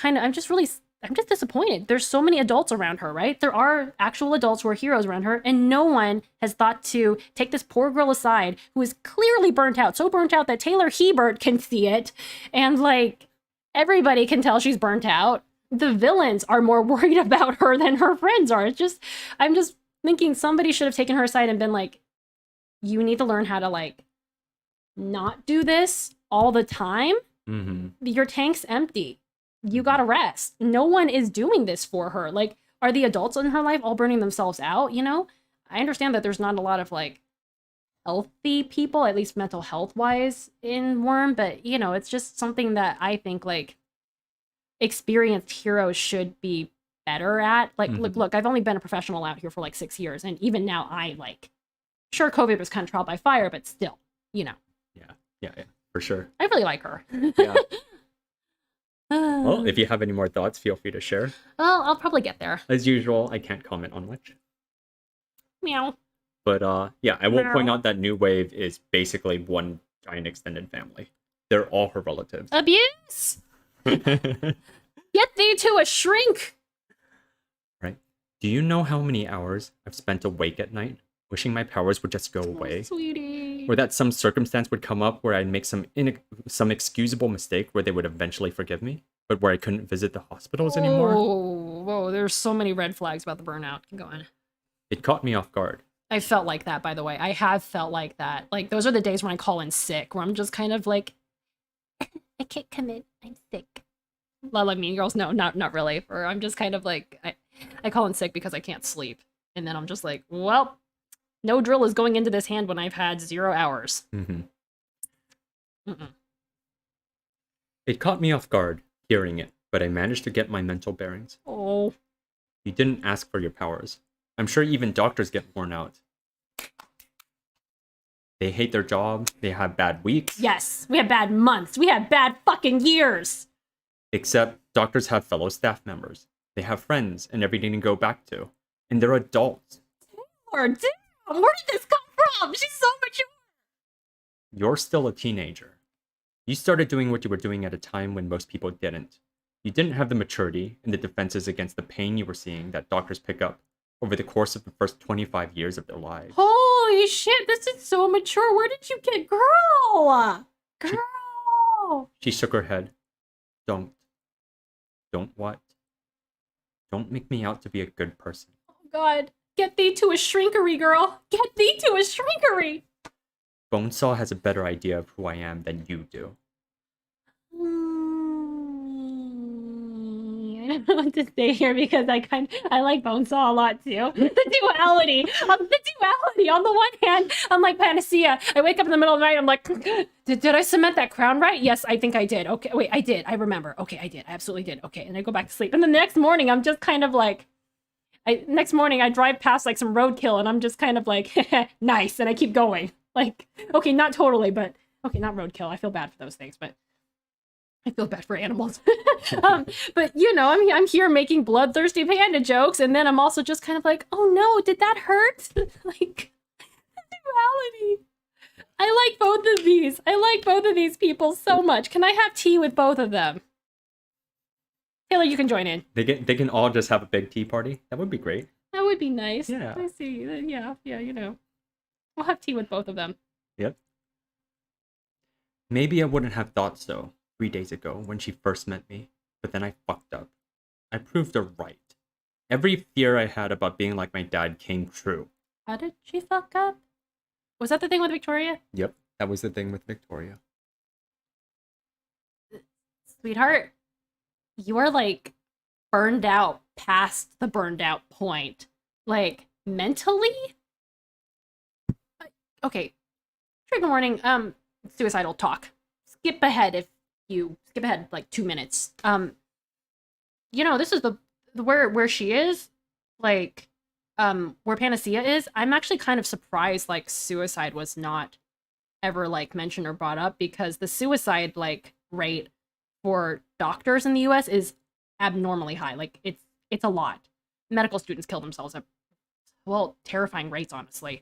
disappointed. There's so many adults around her, right? There are actual adults who are heroes around her, and no one has thought to take this poor girl aside who is clearly burnt out, so burnt out that Taylor Hebert can see it, and like everybody can tell she's burnt out. The villains are more worried about her than her friends are. I'm just thinking somebody should have taken her aside and been like, you need to learn how to like not do this all the time. Your tank's empty. You gotta rest. No one is doing this for her. Like, are the adults in her life all burning themselves out? I understand that there's not a lot of like healthy people, at least mental health wise, in Worm, but it's just something that I think like experienced heroes should be better at. Like, look, I've only been a professional out here for like 6 years, and even now I like, sure, COVID was kind of trial by fire, but still, Yeah, for sure. I really like her. Yeah. Well, if you have any more thoughts, feel free to share. Well, I'll probably get there. As usual, I can't comment on much. Meow. But yeah, I will point out that New Wave is basically one giant extended family. They're all her relatives. Abuse! Get thee to a shrink! Right. Do you know how many hours I've spent awake at night, wishing my powers would just go away? Sweetie. Or that some circumstance would come up where I'd make some excusable mistake where they would eventually forgive me, but where I couldn't visit the hospitals anymore? Whoa, there's so many red flags about the burnout. Keep going. It caught me off guard. I felt like that, by the way. I have felt like that. Like, those are the days when I call in sick, where I'm just kind of like, I can't come in. I'm sick. Like Mean Girls, no, not really. Or I'm just kind of like, I call in sick because I can't sleep. And then I'm just like, well, no drill is going into this hand when I've had 0 hours. It caught me off guard, hearing it, but I managed to get my mental bearings. Oh. You didn't ask for your powers. I'm sure even doctors get worn out. They hate their job, they have bad weeks. Yes, we have bad months. We have bad fucking years. Except doctors have fellow staff members. They have friends and everything to go back to. And they're adults. Or damn, where did this come from? She's so mature. You're still a teenager. You started doing what you were doing at a time when most people didn't. You didn't have the maturity and the defenses against the pain you were seeing that doctors pick up over the course of the first 25 years of their lives. Holy shit, this is so mature. Where did you get girl? Girl. She shook her head. Don't. Don't what? Don't make me out to be a good person. Oh god. Get thee to a shrinkery, girl. Get thee to a shrinkery. Bonesaw has a better idea of who I am than you do. I don't know what to say here because I like Bonesaw a lot too. The duality on the one hand, I'm like Panacea. I wake up in the middle of the night, I'm like, did I cement that crown right? Yes, I think I did. Okay, wait, I did. I remember. Okay, I did. I absolutely did. Okay, and I go back to sleep. And the next morning, I'm just kind of like, next morning I drive past like some roadkill and I'm just kind of like, nice, and I keep going. Like, okay, not totally, but okay, not roadkill. I feel bad for those things, but I feel bad for animals. But you know, I'm here making bloodthirsty panda jokes, and then I'm also just kind of like, oh no, did that hurt? Like, duality. I like both of these. I like both of these people so much. Can I have tea with both of them? Taylor, you can join in. They can all just have a big tea party. That would be great. That would be nice. Yeah. I see. Yeah, you know. We'll have tea with both of them. Yep. Maybe I wouldn't have thought so 3 days ago when she first met me, but then I fucked up. I proved her right. Every fear I had about being like my dad came true. How did she fuck up? Was that the thing with Victoria? Yep, that was the thing with Victoria. Sweetheart, you are like burned out past the burned out point. Like, mentally? Okay. Trigger warning, suicidal talk. Skip ahead like 2 minutes. You know, this is the where she is, like, where Panacea is. I'm actually kind of surprised like suicide was not ever like mentioned or brought up, because the suicide like rate for doctors in the US is abnormally high. Like, it's a lot. Medical students kill themselves at, well, terrifying rates, honestly.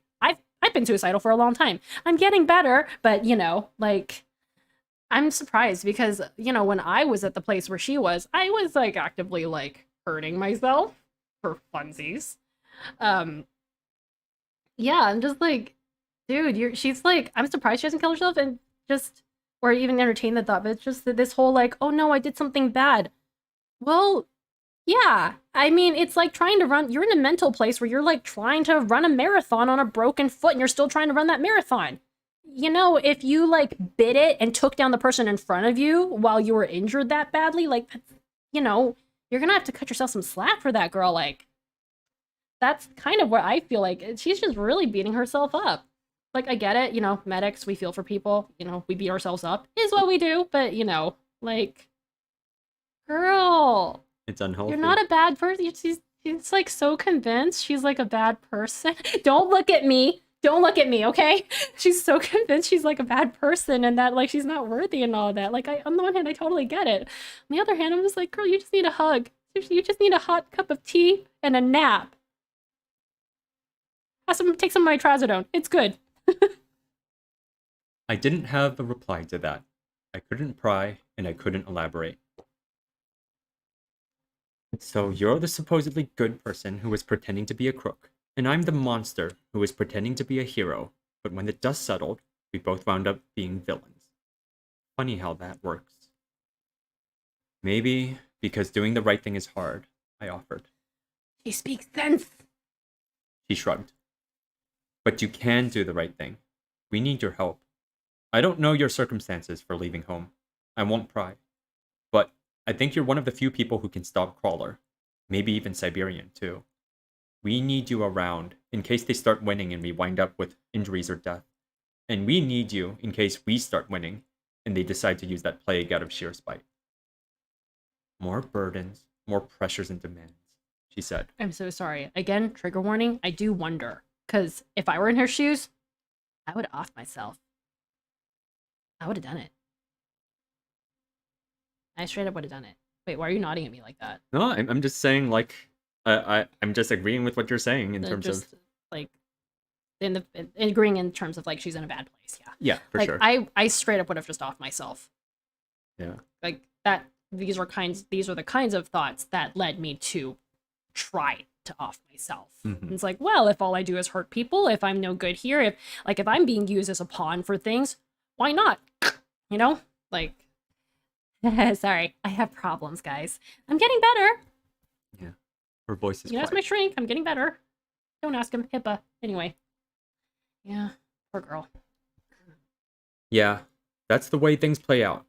I've been suicidal for a long time. I'm getting better, but you know, like, I'm surprised because, you know, when I was at the place where she was, I was like actively like hurting myself for funsies. Yeah, I'm just like, dude, she's like, I'm surprised she hasn't killed herself and just, or even entertained the thought, but it's just that this whole like, oh no, I did something bad. Well, yeah, I mean, it's like trying to run, you're in a mental place where you're like trying to run a marathon on a broken foot and you're still trying to run that marathon. You know, if you like bit it and took down the person in front of you while you were injured that badly, like, you know, you're gonna have to cut yourself some slack for that, girl. Like, that's kind of what I feel like. She's just really beating herself up. Like, I get it, you know, medics, we feel for people, you know, we beat ourselves up, is what we do, but, you know, like, girl, It's unhealthy. you're not a bad person. She's like so convinced she's like a bad person. Don't look at me. Don't look at me, okay? She's so convinced she's like a bad person and that like she's not worthy and all of that. Like, on the one hand, I totally get it. On the other hand, I'm just like, girl, you just need a hug. You just need a hot cup of tea and a nap. Take some of my trazodone. It's good. I didn't have a reply to that. I couldn't pry, and I couldn't elaborate. So you're the supposedly good person who was pretending to be a crook, and I'm the monster who was pretending to be a hero, but when the dust settled, we both wound up being villains. Funny how that works. Maybe because doing the right thing is hard, I offered. She speaks sense. She shrugged. But you can do the right thing. We need your help. I don't know your circumstances for leaving home. I won't pry. But I think you're one of the few people who can stop Crawler. Maybe even Siberian, too. We need you around in case they start winning and we wind up with injuries or death. And we need you in case we start winning and they decide to use that plague out of sheer spite. More burdens, more pressures and demands, she said. I'm so sorry. Again, trigger warning. I do wonder. Because if I were in her shoes, I would have offed myself. I would have done it. I straight up would have done it. Wait, why are you nodding at me like that? No, I'm just saying, like, I'm just agreeing with what you're saying in terms of... like, agreeing in terms of, like, she's in a bad place, yeah. Yeah, for like, sure. I straight up would have just offed myself. Yeah. Like, that, these are the kinds of thoughts that led me to try to off myself. Mm-hmm. It's like, well, if all I do is hurt people, if I'm no good here, if I'm being used as a pawn for things, why not? You know? Like, sorry, I have problems, guys. I'm getting better. Yeah. Her voice is You know, that's my shrink. I'm getting better. Don't ask him. HIPAA. Anyway. Yeah. Poor girl. Yeah. That's the way things play out.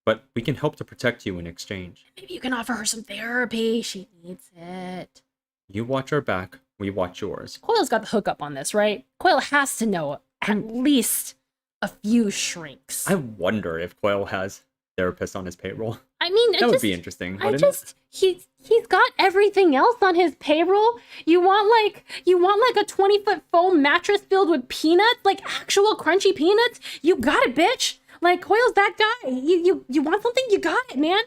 But we can help to protect you in exchange. Maybe you can offer her some therapy. She needs it. You watch our back, we watch yours. Coyle's got the hookup on this, right? Coyle has to know at least a few shrinks. I wonder if Coyle has therapists on his payroll. I mean, that would be interesting. He's got everything else on his payroll. You want like a 20-foot foam mattress filled with peanuts, like actual crunchy peanuts? You got it, bitch. Like, Coyle's that guy. You want something? You got it, man.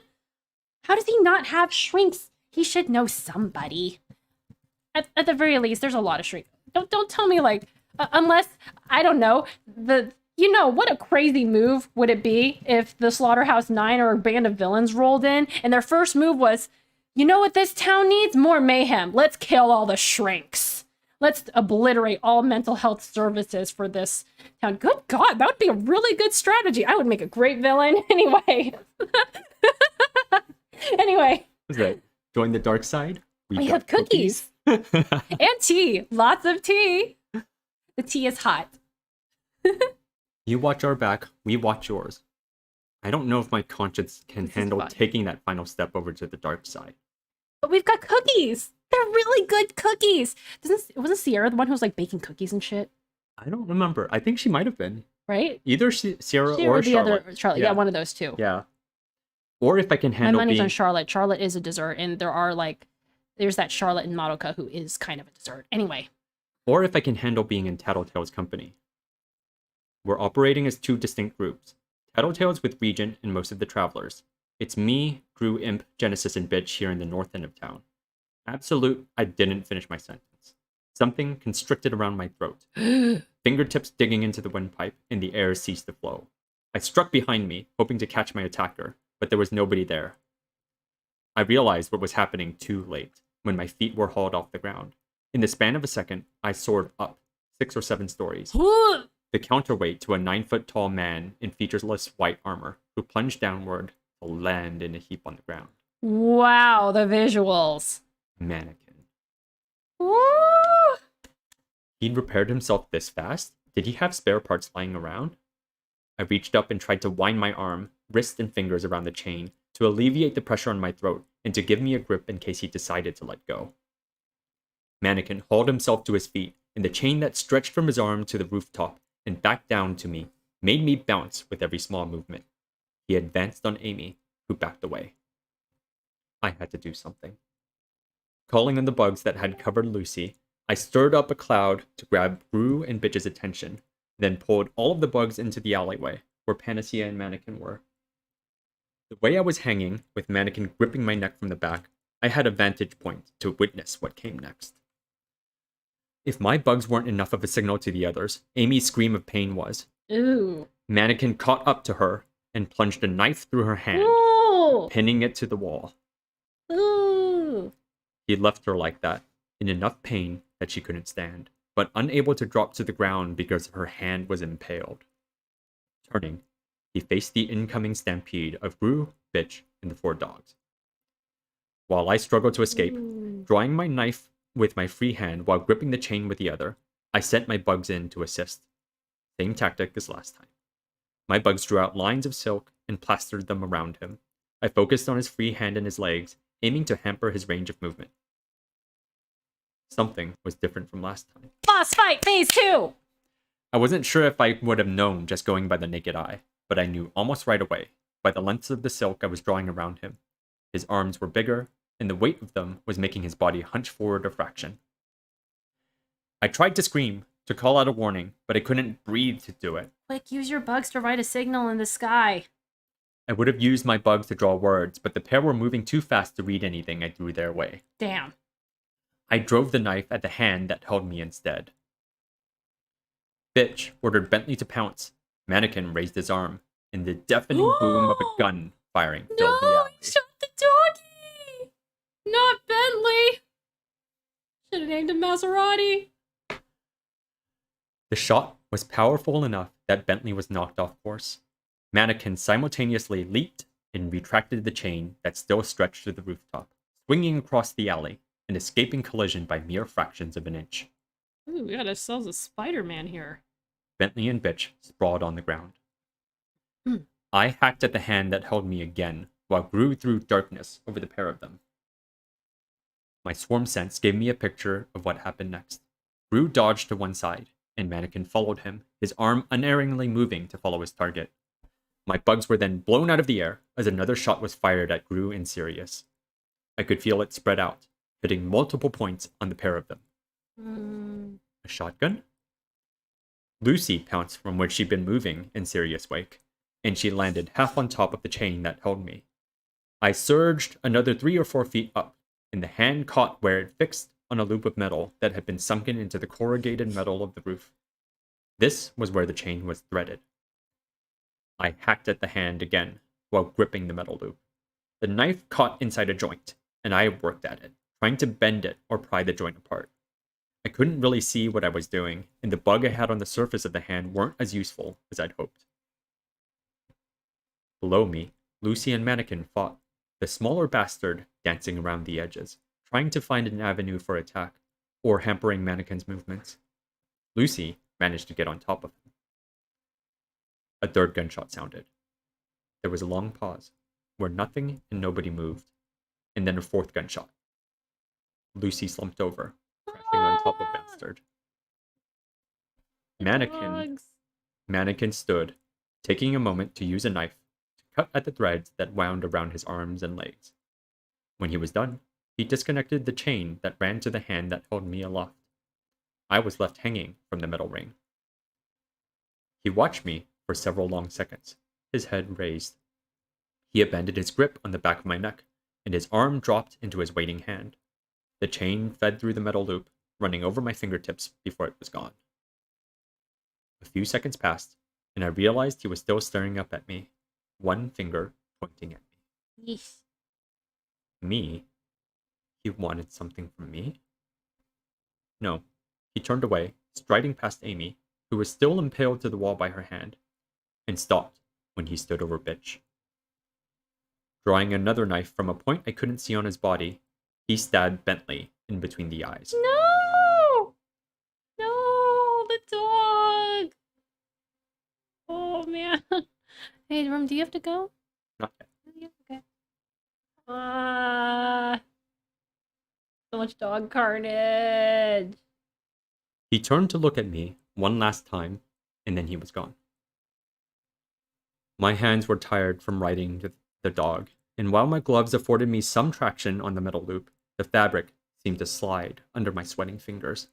How does he not have shrinks? He should know somebody. At the very least, there's a lot of shrinks. Don't tell me, like, unless, I don't know, what a crazy move would it be if the Slaughterhouse 9 or a band of villains rolled in and their first move was, you know what this town needs? More mayhem. Let's kill all the shrinks. Let's obliterate all mental health services for this town. Good God, that would be a really good strategy. I would make a great villain. Anyway. Anyway. What's that? Join the dark side? We have cookies. And tea. Lots of tea. The tea is hot. You watch our back, we watch yours. I don't know if my conscience can handle taking that final step over to the dark side. But we've got cookies. They're really good cookies. Wasn't Sierra the one who was like baking cookies and shit? I don't remember. I think she might have been. Right? Either Sierra or the Charlotte. Other Charlotte. Yeah, one of those two. Yeah. Or if I can handle my money's on Charlotte. Charlotte is a dessert, and there's that Charlotte in Madoka who is kind of a dessert. Anyway. Or if I can handle being in Tattletale's company. We're operating as two distinct groups. Tattletale's with Regent and most of the travelers. It's me, Gru, Imp, Genesis, and Bitch here in the north end of town. Absolute, I didn't finish my sentence. Something constricted around my throat. Fingertips digging into the windpipe, and the air ceased to flow. I struck behind me, hoping to catch my attacker, but there was nobody there. I realized what was happening too late, when my feet were hauled off the ground. In the span of a second, I soared up, 6 or 7 stories. The counterweight to a 9-foot-tall man in featureless white armor, who plunged downward to land in a heap on the ground. Wow, the visuals. Mannequin. Woo! He'd repaired himself this fast? Did he have spare parts lying around? I reached up and tried to wind my arm, wrist and fingers around the chain to alleviate the pressure on my throat and to give me a grip in case he decided to let go. Mannequin hauled himself to his feet, and the chain that stretched from his arm to the rooftop and back down to me made me bounce with every small movement. He advanced on Amy, who backed away. I had to do something. Calling on the bugs that had covered Lucy, I stirred up a cloud to grab Gru and Bitch's attention, then pulled all of the bugs into the alleyway, where Panacea and Mannequin were. The way I was hanging, with Mannequin gripping my neck from the back, I had a vantage point to witness what came next. If my bugs weren't enough of a signal to the others, Amy's scream of pain was. Ooh. Mannequin caught up to her and plunged a knife through her hand, pinning it to the wall. Ooh. He left her like that, in enough pain that she couldn't stand, but unable to drop to the ground because her hand was impaled. Turning, he faced the incoming stampede of Gru, Bitch, and the 4 dogs. While I struggled to escape, drawing my knife with my free hand while gripping the chain with the other, I sent my bugs in to assist. Same tactic as last time. My bugs drew out lines of silk and plastered them around him. I focused on his free hand and his legs, aiming to hamper his range of movement. Something was different from last time. Boss fight phase 2! I wasn't sure if I would have known just going by the naked eye, but I knew almost right away, by the lengths of the silk I was drawing around him. His arms were bigger, and the weight of them was making his body hunch forward a fraction. I tried to scream, to call out a warning, but I couldn't breathe to do it. Quick, use your bugs to write a signal in the sky. I would have used my bugs to draw words, but the pair were moving too fast to read anything I threw their way. Damn. I drove the knife at the hand that held me instead. Bitch ordered Bentley to pounce. Mannequin raised his arm, and the deafening boom of a gun firing filled the No, alley. he shot the doggy! Not Bentley! Should have named him Maserati. The shot was powerful enough that Bentley was knocked off course. Mannequin simultaneously leaped and retracted the chain that still stretched to the rooftop, swinging across the alley and escaping collision by mere fractions of an inch. Ooh, we got ourselves a Spider-Man here. Bentley and Bitch sprawled on the ground. Hmm. I hacked at the hand that held me again, while Gru threw darkness over the pair of them. My swarm sense gave me a picture of what happened next. Gru dodged to one side, and Mannequin followed him, his arm unerringly moving to follow his target. My bugs were then blown out of the air as another shot was fired at Gru and Sirius. I could feel it spread out, hitting multiple points on the pair of them. A shotgun? Lucy pounced from where she'd been moving in Sirius' wake, and she landed half on top of the chain that held me. I surged another 3 or 4 feet up, and the hand caught where it fixed on a loop of metal that had been sunken into the corrugated metal of the roof. This was where the chain was threaded. I hacked at the hand again, while gripping the metal loop. The knife caught inside a joint, and I worked at it, trying to bend it or pry the joint apart. I couldn't really see what I was doing, and the bug I had on the surface of the hand weren't as useful as I'd hoped. Below me, Lucy and Mannequin fought, the smaller bastard dancing around the edges, trying to find an avenue for attack, or hampering Mannequin's movements. Lucy managed to get on top of him. A third gunshot sounded. There was a long pause, where nothing and nobody moved, and then a fourth gunshot. Lucy slumped over, crashing on top of Bastard. Mannequin stood, taking a moment to use a knife to cut at the threads that wound around his arms and legs. When he was done, he disconnected the chain that ran to the hand that held me aloft. I was left hanging from the metal ring. He watched me for several long seconds, his head raised. He abandoned his grip on the back of my neck, and his arm dropped into his waiting hand. The chain fed through the metal loop, running over my fingertips before it was gone. A few seconds passed, and I realized he was still staring up at me, one finger pointing at me. Yes. Me? He wanted something from me? No. He turned away, striding past Amy, who was still impaled to the wall by her hand, and stopped when he stood over Bitch. Drawing another knife from a point I couldn't see on his body, he stabbed Bentley in between the eyes. No! No, the dog! Oh, man. Hey, Rum, do you have to go? Not yet. Okay. So much dog carnage. He turned to look at me one last time, and then he was gone. My hands were tired from riding the dog, and while my gloves afforded me some traction on the metal loop, the fabric seemed to slide under my sweating fingers.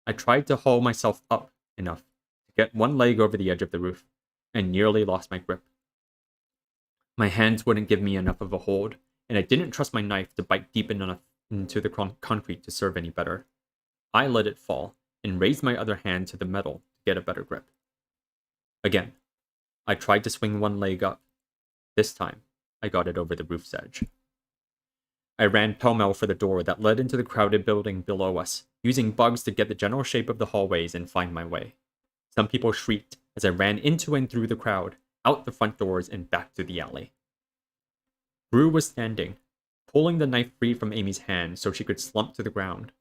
I tried to haul myself up enough to get one leg over the edge of the roof, and nearly lost my grip. My hands wouldn't give me enough of a hold, and I didn't trust my knife to bite deep enough into the concrete to serve any better. I let it fall, and raised my other hand to the metal to get a better grip. Again, I tried to swing one leg up. This time, I got it over the roof's edge. I ran pell-mell for the door that led into the crowded building below us, using bugs to get the general shape of the hallways and find my way. Some people shrieked as I ran into and through the crowd, out the front doors and back to the alley. Gru was standing, pulling the knife free from Amy's hand so she could slump to the ground.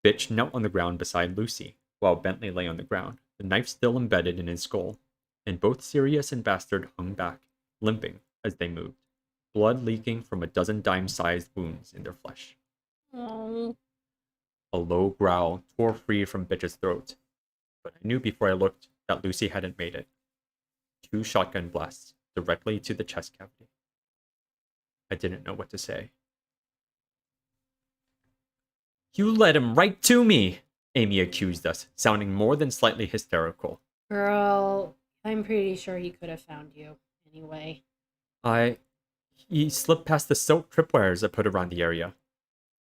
Bitch knelt on the ground beside Lucy, while Bentley lay on the ground, the knife still embedded in his skull, and both Sirius and Bastard hung back, limping as they moved, blood leaking from a dozen dime-sized wounds in their flesh. Oh. A low growl tore free from Bitch's throat, but I knew before I looked that Lucy hadn't made it. 2 shotgun blasts directly to the chest cavity. I didn't know what to say. You led him right to me! Amy accused us, sounding more than slightly hysterical. Girl, I'm pretty sure he could have found you anyway. He slipped past the silk tripwires I put around the area.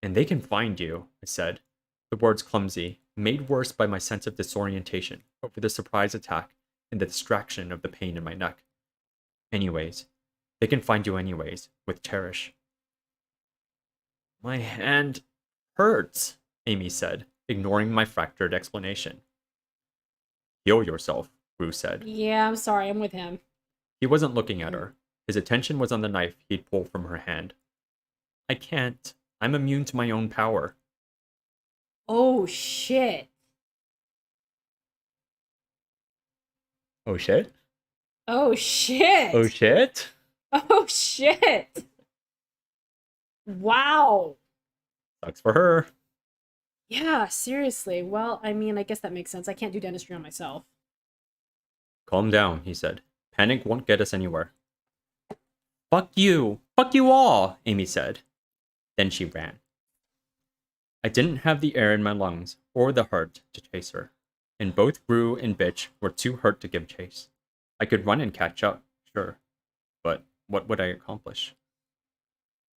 And they can find you, I said, the words clumsy, made worse by my sense of disorientation over the surprise attack and the distraction of the pain in my neck. Anyways, they can find you anyways, with Cherish. My hand hurts, Amy said, ignoring my fractured explanation. Heal yourself, Rue said. Yeah, I'm sorry, I'm with him. He wasn't looking at her. His attention was on the knife he'd pulled from her hand. I can't. I'm immune to my own power. Oh, shit. Oh shit? Oh, shit. Oh shit? Oh, shit. Wow. Sucks for her. Yeah, seriously. Well, I mean, I guess that makes sense. I can't do dentistry on myself. Calm down, he said. Panic won't get us anywhere. Fuck you! Fuck you all! Amy said. Then she ran. I didn't have the air in my lungs or the heart to chase her, and both Rue and Bitch were too hurt to give chase. I could run and catch up, sure, but what would I accomplish?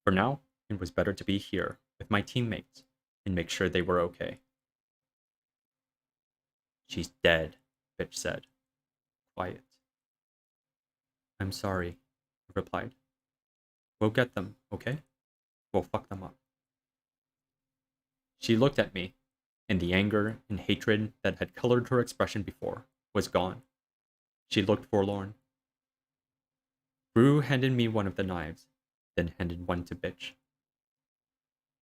For now, it was better to be here with my teammates and make sure they were okay. She's dead, Bitch said. Quiet. I'm sorry, I replied. We'll get them, okay? We'll fuck them up. She looked at me, and the anger and hatred that had colored her expression before was gone. She looked forlorn. Rue handed me one of the knives, then handed one to Bitch.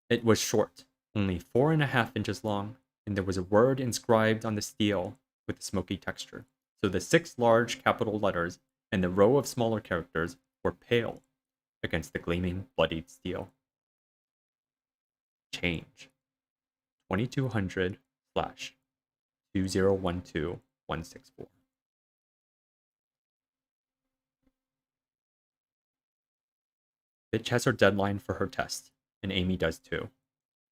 It was short, only 4.5 inches long, and there was a word inscribed on the steel with a smoky texture, so the 6 large capital letters and the row of smaller characters were pale against the gleaming, bloodied steel. Change. 2200/2012164. Bitch has her deadline for her test, and Amy does too.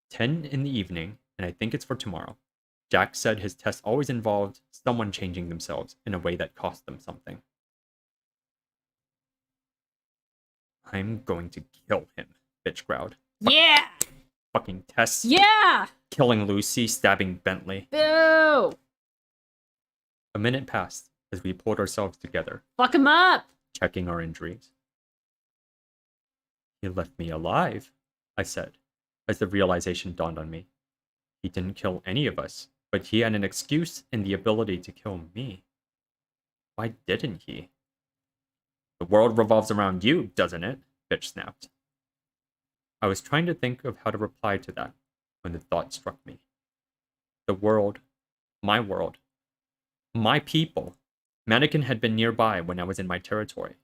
10 in the evening, and I think it's for tomorrow. Jack said his test always involved someone changing themselves in a way that cost them something. I'm going to kill him, Bitch growled. Yeah! Fucking tests. Yeah! Killing Lucy, stabbing Bentley. Boo! A minute passed as we pulled ourselves together, Fuck him up! checking our injuries. He left me alive, I said, as the realization dawned on me. He didn't kill any of us, but he had an excuse and the ability to kill me. Why didn't he? The world revolves around you, doesn't it? Bitch snapped. I was trying to think of how to reply to that when the thought struck me. The world, my people. Mannequin had been nearby when I was in my territory.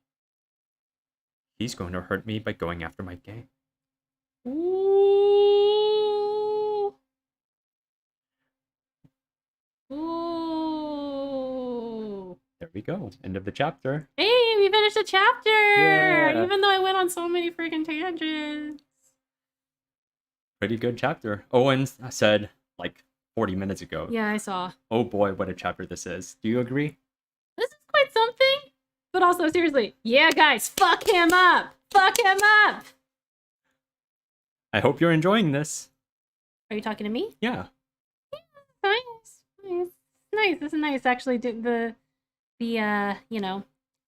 He's going to hurt me by going after my gang. Ooh. Ooh. There we go. End of the chapter. Hey, we finished the chapter! Yeah. Even though I went on so many freaking tangents. Pretty good chapter. Owen said, like, 40 minutes ago. Yeah, I saw. Oh boy, what a chapter this is. Do you agree? This is quite something. But also, seriously, yeah, guys, fuck him up! Fuck him up! I hope you're enjoying this. Are you talking to me? Yeah. Nice. Nice. This is nice, actually. The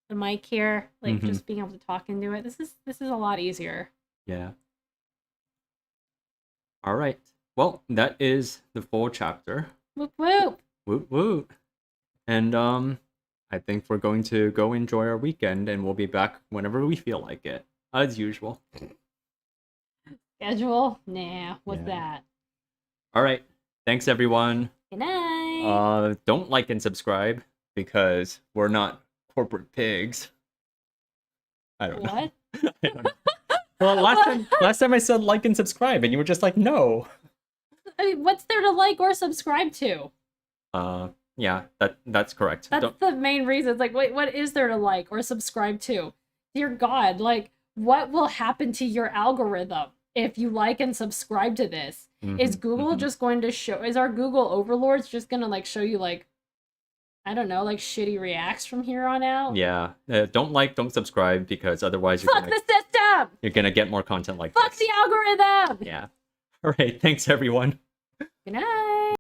mic here, like, just being able to talk into it. This is a lot easier. Yeah. All right. Well, that is the full chapter. Whoop whoop. Woot woot. And I think we're going to go enjoy our weekend, and we'll be back whenever we feel like it, as usual. Schedule? Nah, what's that? All right. Thanks, everyone. Good night. Don't like and subscribe because we're not corporate pigs. I don't know. What? I don't know. Well, last time I said like and subscribe, and you were just like, no. I mean, what's there to like or subscribe to? Yeah, that's correct. That's the main reason. It's like, wait, what is there to like or subscribe to? Dear God, like, what will happen to your algorithm if you like and subscribe to this? Is Google just going to show, is our Google overlords just gonna like show you like, I don't know, like shitty reacts from here on out? Yeah. Don't subscribe, because otherwise Fuck the system! you're gonna get more content like Fuck this. the algorithm! Yeah. All right. Thanks, everyone. Good night.